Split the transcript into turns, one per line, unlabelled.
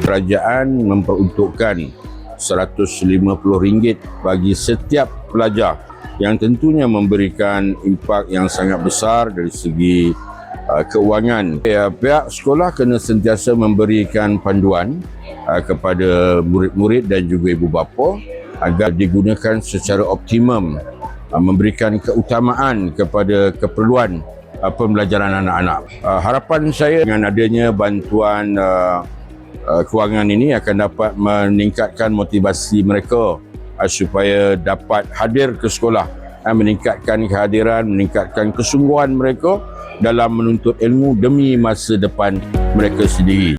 Kerajaan memperuntukkan RM150 bagi setiap pelajar yang tentunya memberikan impak yang sangat besar dari segi keuangan. Pihak sekolah kena sentiasa memberikan panduan kepada murid-murid dan juga ibu bapa agar digunakan secara optimum, memberikan keutamaan kepada keperluan pembelajaran anak-anak. Harapan saya dengan adanya bantuan kewangan ini akan dapat meningkatkan motivasi mereka supaya dapat hadir ke sekolah, meningkatkan kehadiran, meningkatkan kesungguhan mereka dalam menuntut ilmu demi masa depan mereka sendiri.